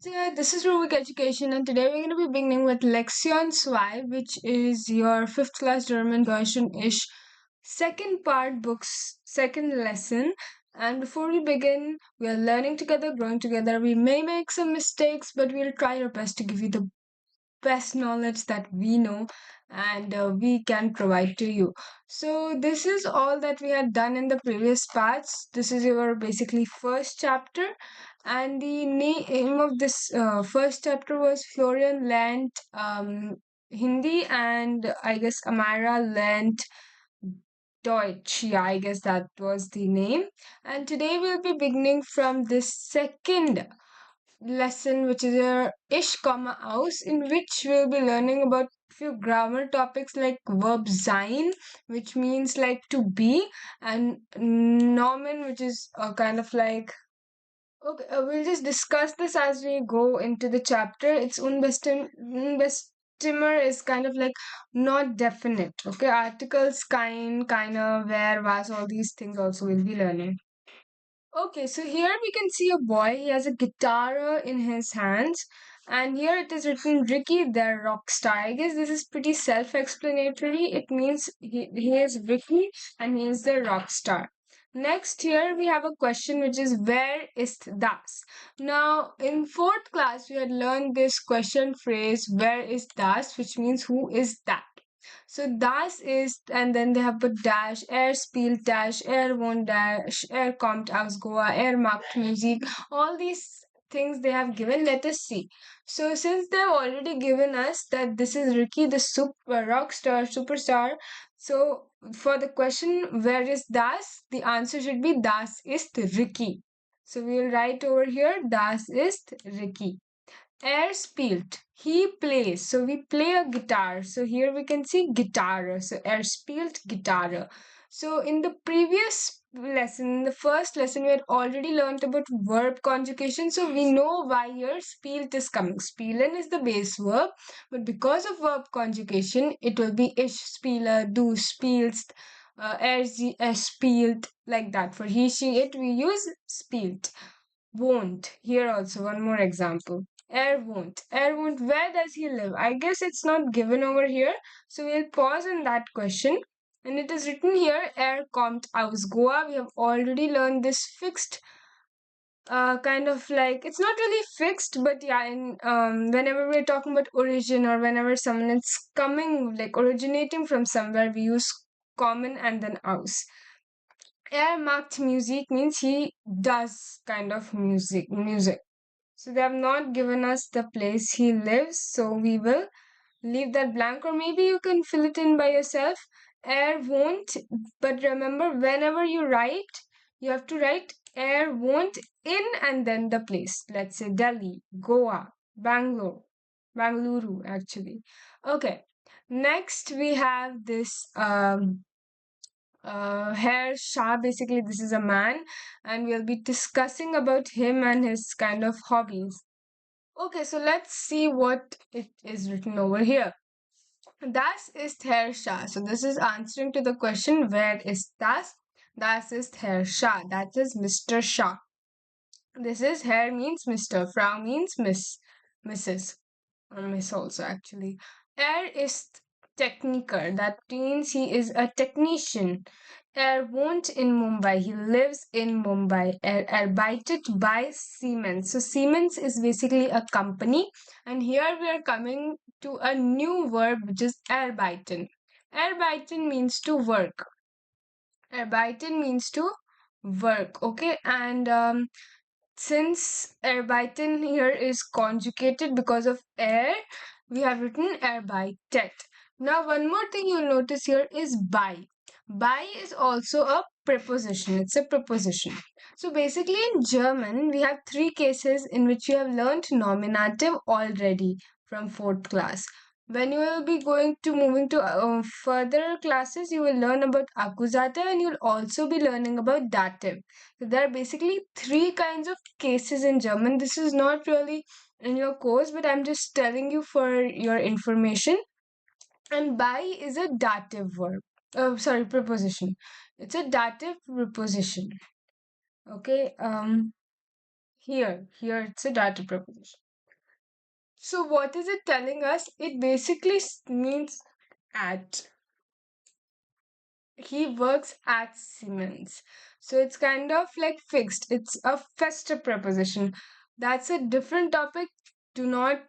So yeah, this is RuVik Education, and today we're going to be beginning with Lektion 2, which is your 5th class German Deutsch und ich second part book's second lesson. And before we begin, we are learning together, growing together. We may make some mistakes, but we'll try our best to give you the best knowledge that we know and we can provide to you. So this is all that we had done in the previous parts. This is your basically first chapter, and the name of this first chapter was Florian learnt Hindi, and I guess Amara learnt Deutsch. Yeah, I guess that was the name. And today we'll be beginning from this second lesson, which is your ich, aus, in which we'll be learning about few grammar topics like verb sein, which means like to be, and nomen, which is kind of like. Okay, we'll just discuss this as we go into the chapter. It's unbestimmer is kind of like not definite. Okay, articles kind of, where, was, all these things also we'll be learning. Okay, so here we can see a boy. He has a guitar in his hands, and here it is written Ricky the rock star. I guess this is pretty self-explanatory. It means he is Ricky and he is the rock star. Next, here we have a question which is where is das? Now, in fourth class, we had learned this question phrase where is das, which means who is that? So das is, and then they have put dash, spielt dash, wohnt dash, kommt aus Goa, macht Musik. All these things they have given. Let us see. So since they've already given us that this is Ricky, the super rock star, superstar. So for the question where is das, the answer should be das ist Ricky. So we'll write over here das ist Ricky. Er spielt. He plays. So we play a guitar. So here we can see guitar. So er spielt Gitarre. So in the previous lesson, in the first lesson, we had already learned about verb conjugation. So we know why here spielt is coming. Spielen is the base verb, but because of verb conjugation, it will be ich spiele, du spielst, sie, spielt, like that. For he, she, it, we use spielt. Won't. Here also one more example. Won't. Won't. Where does he live? I guess it's not given over here. So we'll pause on that question. And it is written here, kommt aus Goa. We have already learned this fixed kind of like, it's not really fixed, but yeah, in whenever we're talking about origin or whenever someone is coming, like originating from somewhere, we use kommen and then aus. Macht Musik means he does kind of music. So they have not given us the place he lives, so we will leave that blank, or maybe you can fill it in by yourself. Won't, but remember, whenever you write, you have to write won't in and then the place. Let's say Delhi, Goa, Bangalore actually. Okay, next we have this Herr Shah. Basically, this is a man, and we'll be discussing about him and his kind of hobbies. Okay, so let's see what it is written over here. Das ist Herr Shah. So this is answering to the question, where is das? Das ist Herr Shah. That is Mr. Shah. This is Herr means Mr. Frau means Miss, Mrs. Or Miss also actually. Ist Techniker. That means he is a technician. Wohnt in Mumbai. He lives in Mumbai. Arbeitet by Siemens. So Siemens is basically a company. And here we are coming to a new verb which is arbeiten. Arbeiten means to work. Arbeiten means to work. Okay. And since arbeiten here is conjugated because of we have written arbeitet. Now, one more thing you'll notice here is by. By is also a preposition. It's a preposition. So basically in German, we have three cases in which you have learned nominative already from fourth class. When you will be moving to further classes, you will learn about accusative and you'll also be learning about dative. So there are basically three kinds of cases in German. This is not really in your course, but I'm just telling you for your information. And by is a dative verb. Sorry, preposition. It's a dative preposition. Okay. Here it's a dative preposition. So what is it telling us? It basically means at. He works at Siemens. So it's kind of like fixed. It's a festive preposition. That's a different topic. Do not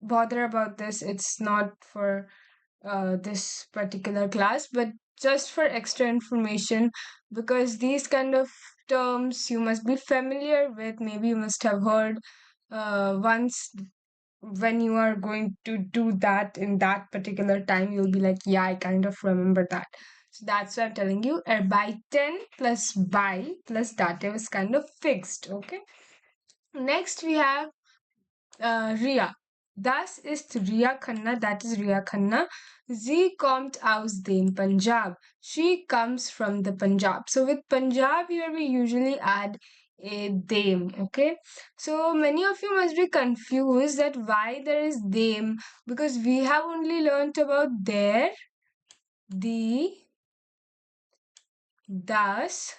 bother about this. It's not for this particular class, but just for extra information, because these kind of terms you must be familiar with. Maybe you must have heard once when you are going to do that in that particular time, you'll be like, yeah, I kind of remember that. So that's why I'm telling you, arbeiten plus by plus dative is kind of fixed. Okay. Next, we have Ria. Das ist Ria Khanna. That is Ria Khanna. Sie kommt aus dem Punjab. She comes from the Punjab. So with Punjab here we usually add a them. Okay. So many of you must be confused that why there is them, because we have only learnt about their, the, das,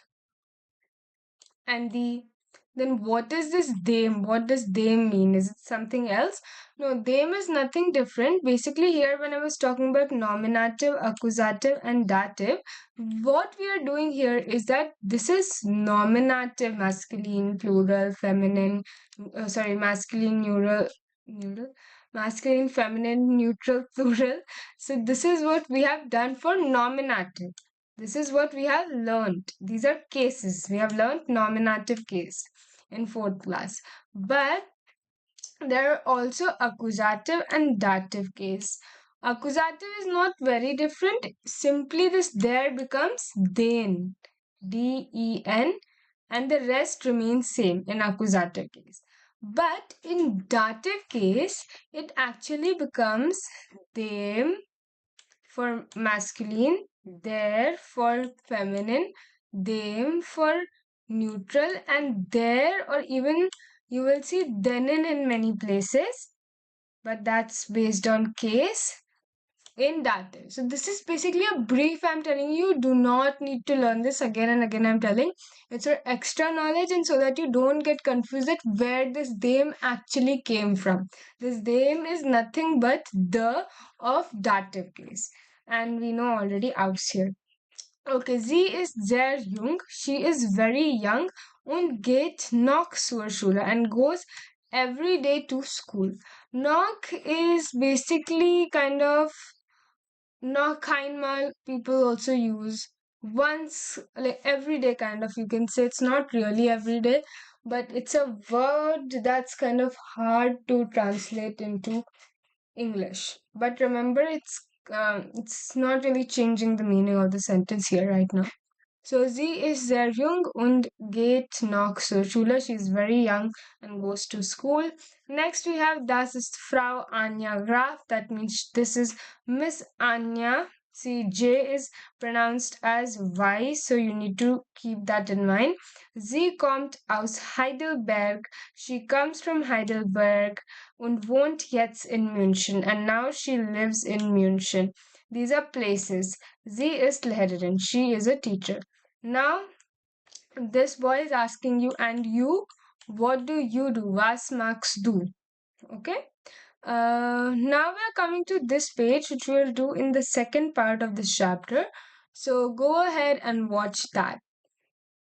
and the. Then what is this them? What does them mean? Is it something else? No, them is nothing different. Basically, here when I was talking about nominative, accusative, and dative, what we are doing here is that this is nominative, masculine, plural, feminine, masculine, masculine, feminine, neutral, plural. So this is what we have done for nominative. This is what we have learned. These are cases. We have learned nominative case in fourth class. But there are also accusative and dative case. Accusative is not very different. Simply this there becomes den, den, and the rest remains same in accusative case. But in dative case, it actually becomes them for masculine, there for feminine, them for neutral, and there, or even you will see denen in many places, but that's based on case in dative. So this is basically a brief. I'm telling you, do not need to learn this again and again. I'm telling it's for extra knowledge, and so that you don't get confused at where this them actually came from. This them is nothing but the of dative case, and we know already aus here. Okay, sie ist sehr jung. She is very young und geht noch zur Schule and goes every day to school. Noch is basically kind of noch einmal people also use once, like every day kind of, you can say. It's not really every day, but it's a word that's kind of hard to translate into English. But remember, it's not really changing the meaning of the sentence here right now. So sie ist sehr jung und geht noch zur Schule. She's very young and goes to school. Next we have das ist Frau Anja Graf. That means this is Miss Anja. See, J is pronounced as Y, so you need to keep that in mind. Sie kommt aus Heidelberg. She comes from Heidelberg und wohnt jetzt in München. And now she lives in München. These are places. Sie ist Lehrerin. She is a teacher. Now, this boy is asking you, and you, what do you do? Was magst du? Okay. Now we are coming to this page, which we will do in the second part of this chapter. So go ahead and watch that.